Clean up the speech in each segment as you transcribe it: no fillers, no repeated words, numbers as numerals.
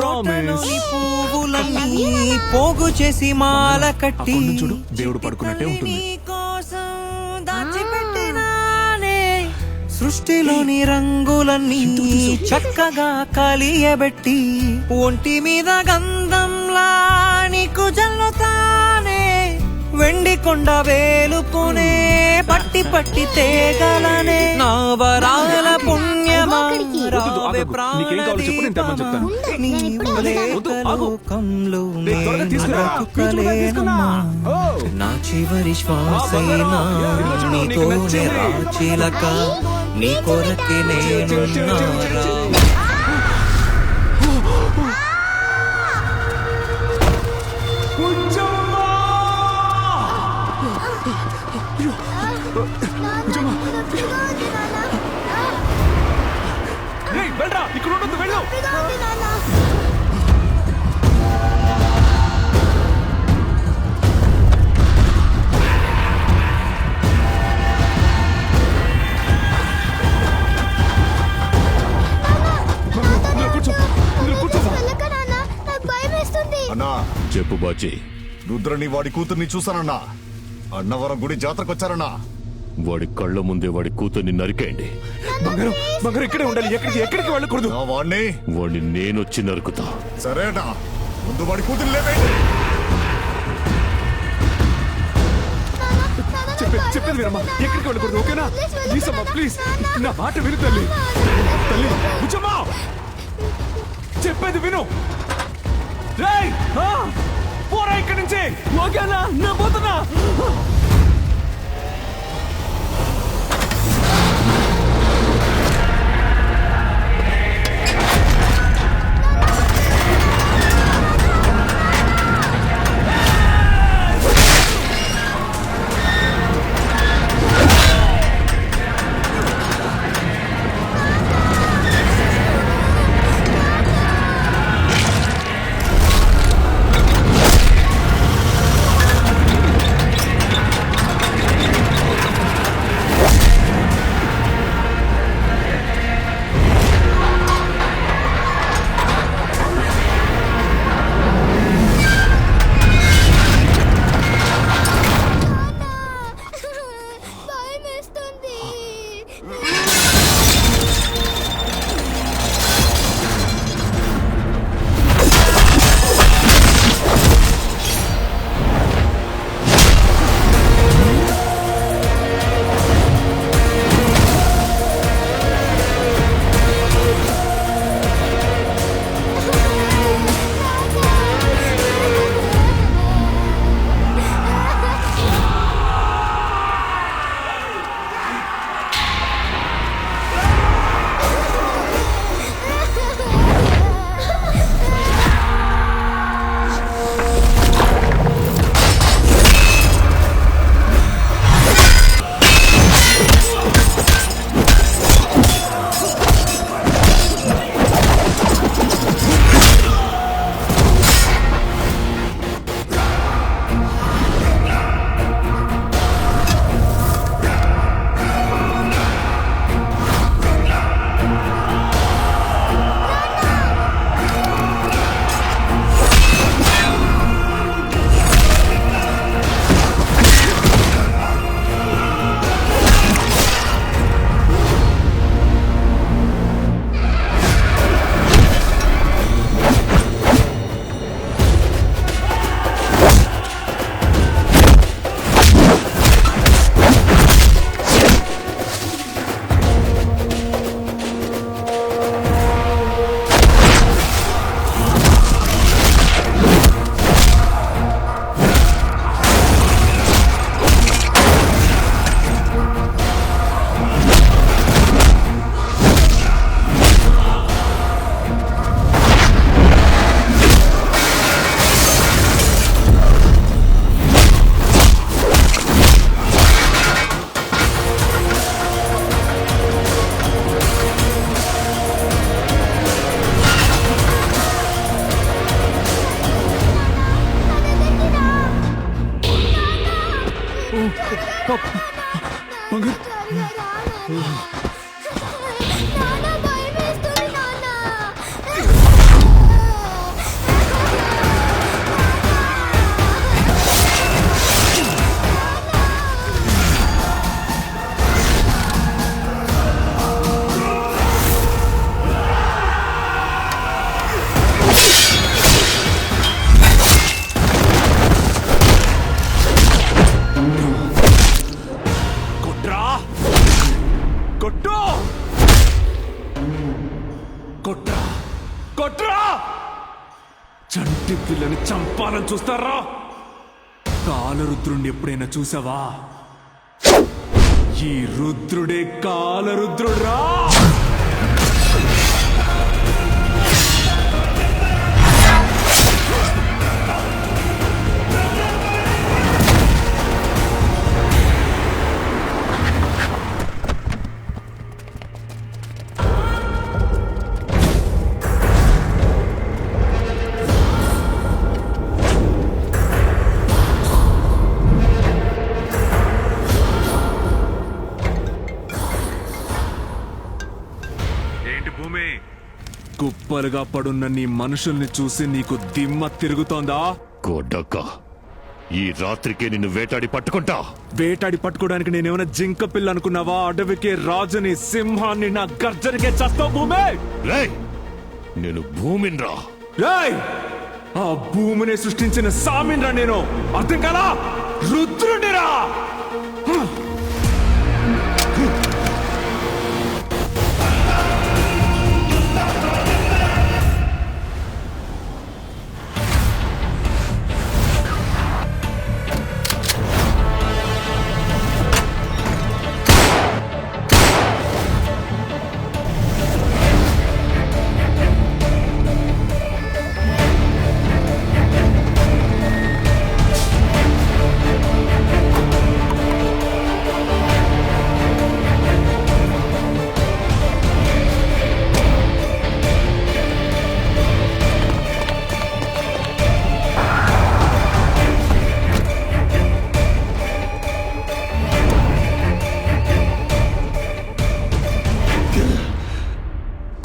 తోటలోని పువ్వులన్నీ పోగు చేసి మాల కట్టి చూడు దేవుడు పడుకున్నట్టే ఉంటుంది. కోసం దాచిపెట్టినానే సృష్టిలోని రంగులన్నీ చక్కగా కలియబెట్టి ఒంటి మీద గంధంలా నీకు జల్లుతానే వెండి కొండ వేలుకునే పట్టి పట్టి తేగలనే నా వరాల పుణ్యమా రావే నీకేం కావాలో చెప్పు, నేను తెమ్మని చెప్తాను. లోకంలో బ్రతుకలేనమ్మా నా చివరి శ్వాసైనా నీతోనే రాచిలక నీ కొరకే నేనున్నారా ఇక్కడ ఉండదు, వెళ్ళు. అన్నా చెప్పు బాచి. రుద్రని వాడి కూతుర్ని చూసానన్నా. అన్నవరం గుడి జాతరకొచ్చారన్నా. వాడి కళ్ళ ముందే వాడి కూతుర్ని నరికేయండి. బంగారం బంగారం ఇక్కడే ఉండాలి, ఎక్కడికి వెళ్ళకూడదు. వాడిని నేనొచ్చి నరుకుతా. సరేనా, ముందు వాడి కూతుర్ని లేవేయండి. చెప్పేది వినమ్మా, ఎక్కడికి వెళ్ళకూడదు, ఓకేనా? ప్లీజ్ అమ్మా, ప్లీజ్ నా మాట విను తల్లి. తల్లి బుజ్జమ్మా, చెప్పేది విను. పోరా ఇక్కడి నుంచి. ఓకేనా, నేను పోతున్నా. సృష్టి పిల్లని చంపాలని చూస్తారా? కాలరుద్రుణ్ణి ఎప్పుడైనా చూసావా? ఈ రుద్రుడే కాలరుద్రుడ్రా. కుప్పలుగా పడున్న నీ మనుషుల్ని చూసి నీకు దిమ్మ తిరుగుతోందా? కొడక, ఈ రాత్రికే నిన్ను వేటాడి పట్టుకుంటా. వేటాడి పట్టుకోవడానికి నేనేమైనా జింక పిల్ల అనుకున్నావా? అడవికే రాజుని, సింహాన్ని నా గర్జనకే చస్తావు భూమి. రేయ్, నేను భూమిన్రా. రేయ్, ఆ భూమిని సృష్టించిన సామిన్రా నేను. అర్థం కాలా? రుద్రుడిరా.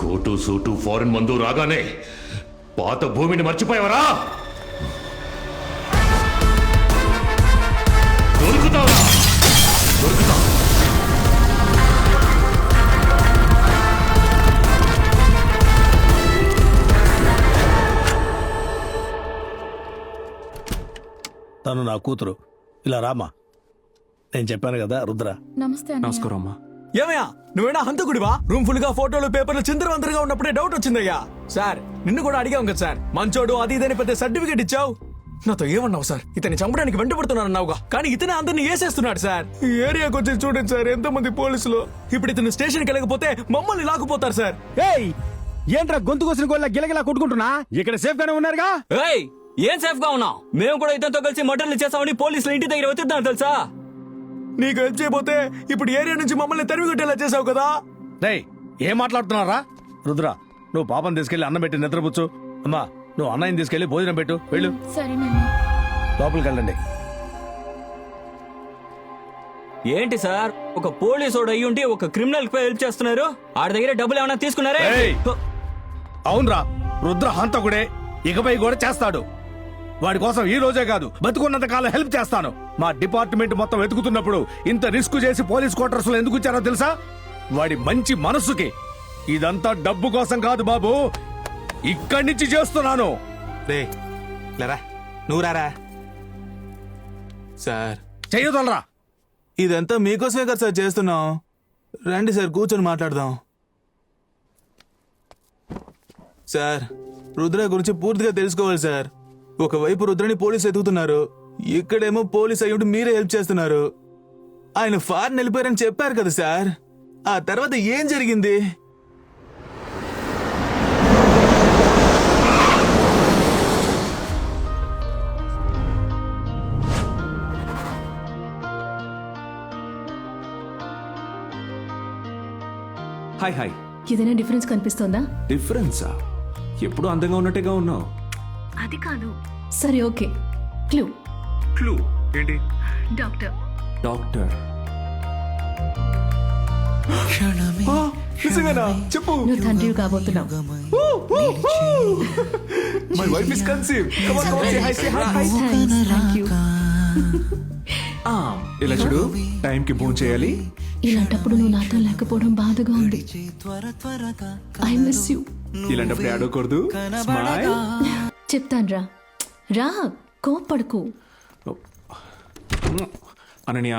కోటు సూటు ఫారెన్ మందు రాగానే పాత భూమిని మర్చిపోయావరా? దొరుకుతావరా? దొరుకుతా. తను నా కూతురు. ఇలా రామా. నేను చెప్పాను కదా రుద్ర. నమస్తే అన్నయ్య. నమస్కారం అమ్మా. ఏమయ్యా, నువ్వేనా హంతకుడివా? రూమ్ ఫుల్ గా ఫోటోలు పేపర్లు చిందరవందరగా ఉన్నప్పుడే డౌట్ వచ్చిందయ్యా. సార్, నిన్ను కూడా అడిగాం కదా సార్, మంచోడు అది ఇదని పెద్ద సర్టిఫికేట్ ఇచ్చావు. నాతో ఏమన్నావు సార్? ఇతన్ని చంపడానికి వెంటబడుతున్నాను అన్నావుగా, కానీ ఇతనే అందరిని వేసేస్తున్నాడు సార్. ఈ ఏరియాకి వచ్చి చూడండి సార్, ఎంతమంది పోలీసులు. ఇప్పుడు ఇతను స్టేషన్కి వెళ్ళకపోతే మమ్మల్ని లాక్కుపోతారు సార్. ఏయ్, ఏంట్రా గొంతు కోసిన గోళ్ళ గిలగిలా కొట్టుకుంటున్నా? ఇక్కడ సేఫ్ గానే ఉన్నారుగా? ఏయ్, ఏం సేఫ్ గా ఉన్నావు? మేము కూడా ఇతనితో కలిసి మర్డర్లు చేసామని పోలీసులు ఇంటి దగ్గర వచ్చిద్దాం తెలుసా? నీకు హెల్ప్ చేయబోతే ఇప్పుడు ఏరియా నుంచి మమ్మల్ని తరిమి కొట్టేలా చేసావు కదా. రేయ్, ఏం మాట్లాడుతున్నారా? రుద్ర, నువ్వు పాపం తీసుకెళ్లి అన్నం పెట్టి నిద్రపుచ్చు. అమ్మా, నువ్వు అన్నయ్యని తీసుకెళ్లి భోజనం పెట్టు. వెళ్ళు, సరేనన్నా. లోపలికి వెళ్ళండి. ఏంటి సార్, ఒక పోలీసోడు అయ్యుండి ఒక క్రిమినల్ పై హెల్ప్ చేస్తున్నారు? ఆడి దగ్గర డబ్బులు ఏమైనా తీసుకున్నారే? ఏయ్! అవునరా, రుద్ర హంతకుడే, ఇకపై కూడా చేస్తాడు. వాడి కోసం ఈ రోజే కాదు, బతుకున్నంత కాలం హెల్ప్ చేస్తాను. మా డిపార్ట్మెంట్ మొత్తం వెతుకుతున్నప్పుడు ఇంత రిస్క్ చేసి పోలీస్ క్వార్టర్స్ లో ఎందుకు ఇచ్చారో తెలుసా? వాడి మంచి మనస్సుకి. ఇదంతా డబ్బు కోసం కాదు బాబు, ఇక్కడి నుంచి చేస్తున్నాను. రే లేరా, నువ్వు రారా. సార్, చెయ్యదలరా. ఇదంతా మీకోసమే కదా సార్ చేస్తున్నాం. రండి సార్, కూర్చొని మాట్లాడదాం. సార్, రుద్ర గురించి పూర్తిగా తెలుసుకోవాలి సార్. ఒకవైపు రుద్రని పోలీసు ఎదుగుతున్నారు, ఇక్కడేమో పోలీస్ అయ్యుండి మీరే హెల్ప్ చేస్తున్నారు. ఆయన ఫారెన్ వెళ్ళిపోయారని చెప్పారు కదా సార్, ఆ తర్వాత ఏం జరిగింది? Hi hi. ఏదైనా డిఫరెన్స్ కనిపిస్తోందా? డిఫరెన్సా? ఎప్పుడు అందంగా ఉన్నట్టుగా ఉన్నావు. అది కాదు. సరే, ఓకే. క్లూ. క్లూ ఏంటి? డాక్టర్. డాక్టర్. క్షణమే నిజంగానా? చెప్పు. నువ్వు తండ్రి కాబోతున్నావు. My wife is conceive. Come on, say hi, say hi. Thank you. ఇలా చూడు, టైం కి ఫోన్ చేయాలి. ఇలాంటప్పుడు నువ్వు నాతో లేకపోవడం బాధగా ఉంది. I miss you. ఇలాంటప్పుడు ఆడకూడదు. స్మైల్. చెప్తాను రా. రా, కోప్పడుకు. అనన్య,